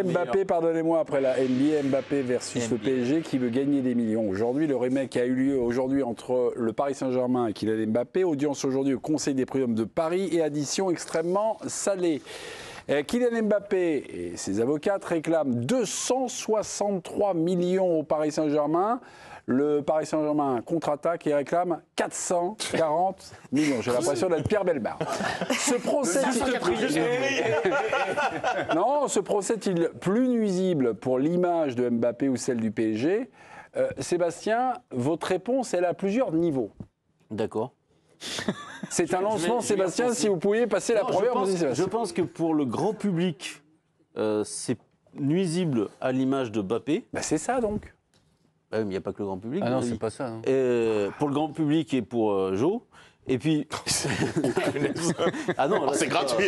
Mbappé, pardonnez-moi, après la NBA, Mbappé versus le PSG qui veut gagner des millions. Aujourd'hui, le remake a eu lieu aujourd'hui entre le Paris Saint-Germain et Kylian Mbappé. Audience aujourd'hui au Conseil des prud'hommes de Paris et addition extrêmement salée. Kylian Mbappé et ses avocats réclament 263 millions au Paris Saint-Germain. Le Paris Saint-Germain contre-attaque et réclame 440 millions. J'ai l'impression d'être Pierre Bellemare. Ce procès non, ce procès est-il plus nuisible pour l'image de Mbappé ou celle du PSG? Sébastien, votre réponse, elle a plusieurs niveaux. D'accord. C'est un lancement, Sébastien, si vous pouviez passer la première position. Je pense que pour le grand public, c'est nuisible à l'image de Mbappé. Bah c'est ça donc. Mais il n'y a pas que le grand public. Ah non, c'est pas ça. Hein. Pour le grand public et pour Joe. Et puis. Ah non, c'est gratuit.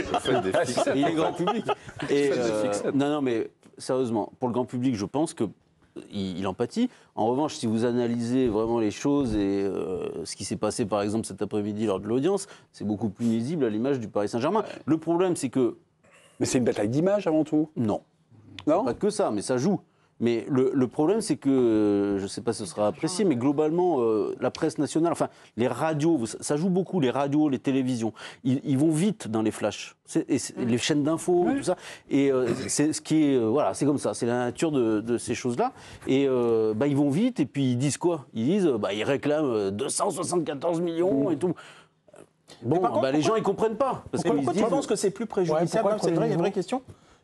Il est grand public. Et, non, mais sérieusement, pour le grand public, je pense qu'il en pâtit. En revanche, si vous analysez vraiment les choses et ce qui s'est passé, par exemple, cet après-midi lors de l'audience, c'est beaucoup plus nuisible à l'image du Paris Saint-Germain. Le problème, c'est que. Mais c'est une bataille d'image avant tout. Non. Non. Pas que ça, mais ça joue. Mais le problème, c'est que, je ne sais pas si ce sera apprécié, mais globalement, la presse nationale, enfin, les radios, ça joue beaucoup, les radios, les télévisions. Ils vont vite dans les flashs, les chaînes d'infos, tout ça. Et c'est ce qui est, voilà, c'est comme ça, c'est la nature de ces choses-là. Et ils vont vite, et puis ils disent quoi? Ils disent, ils réclament 274 millions et tout. Bon, contre, les gens, ils ne comprennent pas. Pourquoi tu penses que c'est plus préjudiciable? C'est une vraie question.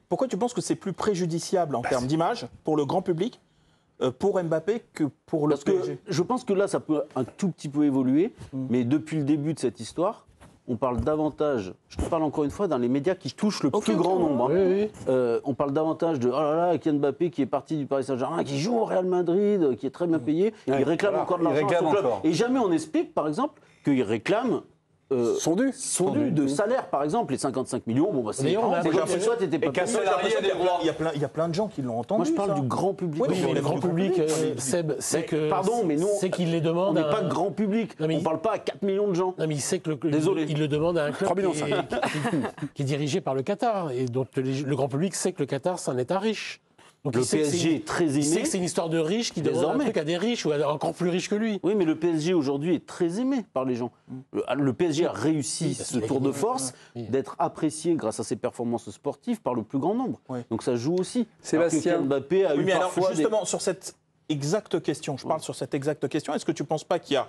Pourquoi tu penses que c'est plus préjudiciable en termes d'image pour le grand public, pour Mbappé, que pour le PSG? Je pense que là, ça peut un tout petit peu évoluer, mais depuis le début de cette histoire, on parle davantage, je te parle encore une fois, dans les médias qui touchent le plus grand nombre. Oui. On parle davantage de, oh là là, Kylian Mbappé qui est parti du Paris Saint-Germain, qui joue au Real Madrid, qui est très bien payé, il réclame encore de l'argent à son club. Et jamais on explique, par exemple, qu'il réclame son dû de salaire, par exemple, les 55 millions. Bon, bah, c'est comme si toi, t'étais pas qu'un salarié des droits. Il y a plein de gens qui l'ont entendu. Moi, je parle du grand public. Oui, mais le grand public, Seb, c'est que. Pardon, mais nous. C'est qu'il les demande. On n'est pas de grand public. On ne parle pas à 4 millions de gens. Non, mais il sait que Désolé. Il le demande à un club qui est dirigé par le Qatar. Et donc, le grand public sait que le Qatar, c'est un État riche. Donc, le PSG est très aimé. Il sait que c'est une histoire de riches qui demande un truc à des riches ou à encore plus riches que lui. Oui, mais le PSG aujourd'hui est très aimé par les gens. Le PSG a réussi ce tour de force d'être apprécié grâce à ses performances sportives par le plus grand nombre. Donc ça joue aussi. Sébastien Mbappé a eu parfois justement sur cette exacte question, je parle sur cette exacte question, est-ce que tu ne penses pas qu'il y a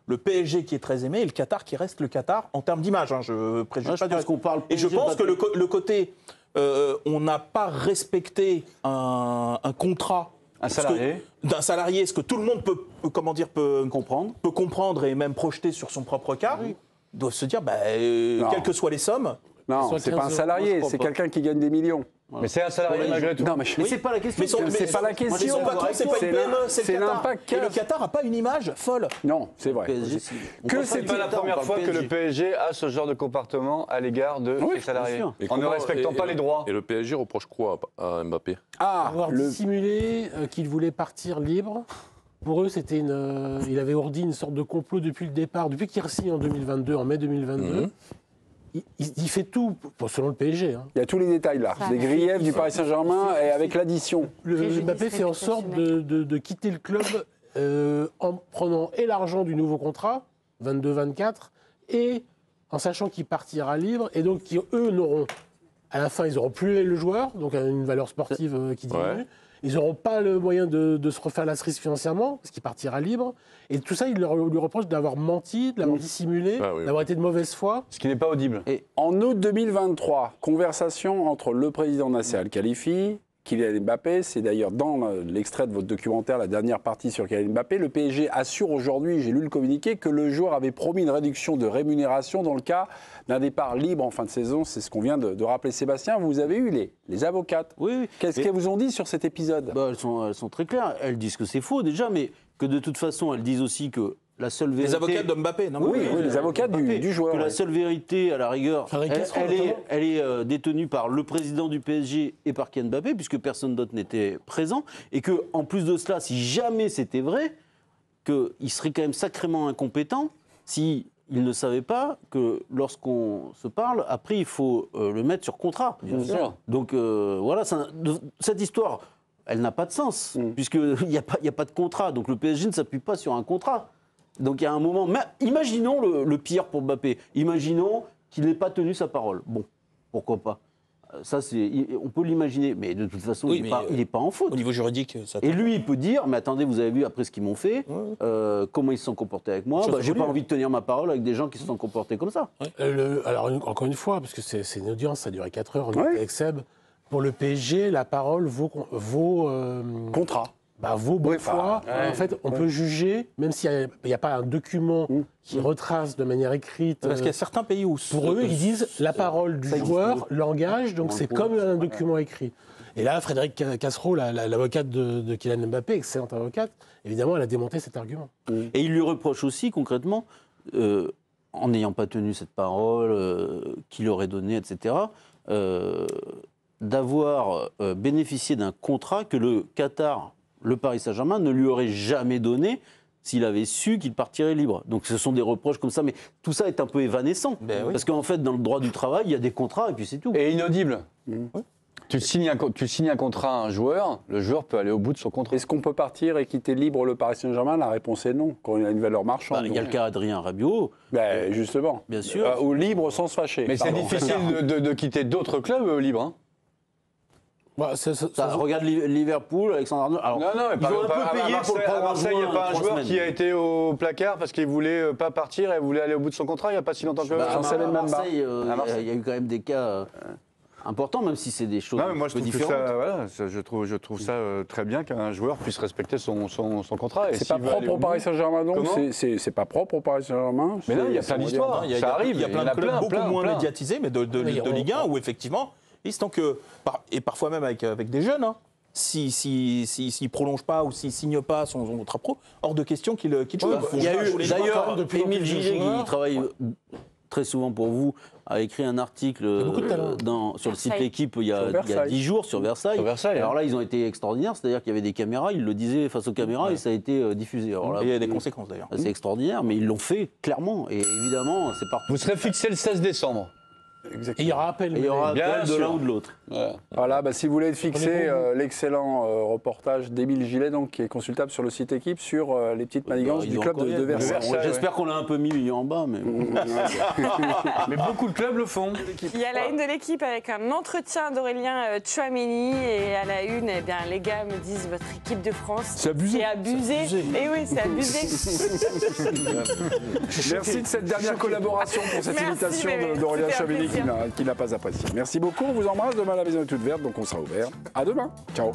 le PSG qui est très aimé et le Qatar qui reste le Qatar en termes d'image, je préjuge pas du reste. Et je pense que le côté... on n'a pas respecté un contrat d'un salarié, ce que tout le monde peut comprendre et même projeter sur son propre cas, doivent se dire, quelles que soient les sommes. Non, c'est pas un salarié, c'est quelqu'un qui gagne des millions. Mais c'est un salarié malgré tout. Non, mais c'est pas la question. C'est pas la question. Mais son patron, c'est pas une PME, c'est le Qatar. l'impact Et le Qatar n'a pas une image folle. Non, c'est vrai. C'est pas la première fois que le PSG a ce genre de comportement à l'égard de ses salariés, en ne respectant pas les droits. Et le PSG reproche quoi à Mbappé? Avoir dissimulé qu'il voulait partir libre. Pour eux, c'était il avait ourdi une sorte de complot depuis le départ, depuis qu'il signe en 2022, en mai 2022. Il fait tout, selon le PSG. Hein. Il y a tous les détails là, les griefs du Paris Saint-Germain et avec l'addition. Mbappé fait en sorte de quitter le club en prenant et l'argent du nouveau contrat, 22-24, et en sachant qu'il partira libre, et donc eux n'auront, à la fin, ils n'auront plus le joueur, donc une valeur sportive qui diminue. Ouais. Ils n'auront pas le moyen de se refaire la cerise financièrement, parce qu'il partira libre. Et tout ça, ils lui reprochent d'avoir menti, de l'avoir dissimulé, d'avoir été de mauvaise foi. Ce qui n'est pas audible. Et en août 2023, conversation entre le président Nasser Al-Khelaifi, Kylian Mbappé, c'est d'ailleurs dans l'extrait de votre documentaire, la dernière partie sur Kylian Mbappé, le PSG assure aujourd'hui, j'ai lu le communiqué, que le joueur avait promis une réduction de rémunération dans le cas d'un départ libre en fin de saison. C'est ce qu'on vient de rappeler. Sébastien, vous avez eu les avocates. Oui. Qu'est-ce qu'elles vous ont dit sur cet épisode? Elles sont très claires. Elles disent que c'est faux déjà, mais que de toute façon, elles disent aussi que la seule vérité... Les avocats de Mbappé, non? Oui, les avocats du joueur. Que la seule vérité, à la rigueur, elle est détenue par le président du PSG et par Kylian Mbappé, puisque personne d'autre n'était présent. Et qu'en plus de cela, si jamais c'était vrai, qu'il serait quand même sacrément incompétent si il ne savait pas que lorsqu'on se parle, après, il faut le mettre sur contrat. Bien sûr. Donc voilà, cette histoire, elle n'a pas de sens, puisqu'il n'y a pas de contrat. Donc le PSG ne s'appuie pas sur un contrat. Donc il y a un moment... Mais imaginons le pire pour Mbappé. Imaginons qu'il n'ait pas tenu sa parole. Bon, pourquoi pas. Ça, on peut l'imaginer, mais de toute façon, il n'est pas en faute. Au niveau juridique, ça... Et lui, il peut dire, mais attendez, vous avez vu après ce qu'ils m'ont fait, comment ils se sont comportés avec moi, j'ai pas envie de tenir ma parole avec des gens qui se sont comportés comme ça. Alors, encore une fois, parce que c'est une audience, ça a duré 4 heures, on était avec Seb, pour le PSG, la parole vaut contrat. Vaut bonne foi. En fait, on peut juger, même s'il n'y a pas un document qui retrace de manière écrite. Parce qu'il y a certains pays où... Pour eux, ils disent la parole du joueur l'engage, donc c'est comme un document écrit. Et là, Frédéric Cassereau, l'avocate de Kylian Mbappé, excellente avocate, évidemment, elle a démonté cet argument. Et il lui reproche aussi, concrètement, en n'ayant pas tenu cette parole qu'il aurait donnée, etc., d'avoir bénéficié d'un contrat que le Qatar... le Paris Saint-Germain ne lui aurait jamais donné s'il avait su qu'il partirait libre. Donc ce sont des reproches comme ça, mais tout ça est un peu évanescent. Parce qu'en fait, dans le droit du travail, il y a des contrats et puis c'est tout. Et inaudible. Tu signes un contrat à un joueur, le joueur peut aller au bout de son contrat. Est-ce qu'on peut partir et quitter libre le Paris Saint-Germain? La réponse est non, quand il a une valeur marchande. Il y a le cas Adrien Rabiot. Justement. Bien sûr. Ou libre sans se fâcher. Mais c'est difficile de quitter d'autres clubs libres. Hein. Regarde Liverpool, Alexandre Arnold. Alors, mais ils ont un peu payé pour le prendre en Marseille, il n'y a pas un joueur semaines. qui a été au placard parce qu'il ne voulait pas partir et voulait aller au bout de son contrat il n'y a pas si longtemps que à Marseille, il y a eu quand même des cas importants, même si c'est des choses un peu différentes. Je trouve ça très bien qu'un joueur puisse respecter son contrat. C'est pas propre au Paris Saint-Germain, donc c'est pas propre au Paris Saint-Germain. Mais là, il y a plein d'histoires. Ça arrive. Il y a plein de clubs beaucoup moins médiatisés, mais de Ligue 1 où effectivement... Tant que, et parfois même avec des jeunes, s'il ne prolonge pas ou s'il ne signe pas son contrat pro, hors de question qu'il joue. Il y a eu d'ailleurs Émile Gillet, qui travaille très souvent pour vous, a écrit un article sur le site L'Équipe il y a 10 jours sur Versailles. Alors là, ils ont été extraordinaires, c'est-à-dire qu'il y avait des caméras, ils le disaient face aux caméras et ça a été diffusé. Alors là, et il y a des conséquences d'ailleurs. C'est extraordinaire, mais ils l'ont fait clairement. Et évidemment, c'est parti. Vous serez fixé le 16 décembre. Exactement. Et il y aura appel. De l'un ou de l'autre. Voilà, si vous voulez être fixé, l'excellent reportage d'Émile Gillet, donc, qui est consultable sur le site Équipe, sur les petites manigances du club de Versailles. J'espère qu'on l'a un peu mis en bas, mais... Mais beaucoup de clubs le font. Il y a la une de l'Équipe avec un entretien d'Aurélien Tchouaméni, et à la une, les gars me disent votre équipe de France, c'est abusé. C'est abusé. Et oui, c'est abusé. Merci de cette dernière collaboration pour cette invitation d'Aurélien Tchouaméni qui n'a pas apprécié. Merci beaucoup, on vous embrasse. Demain, la maison est toute verte, donc on sera ouvert. À demain. Ciao.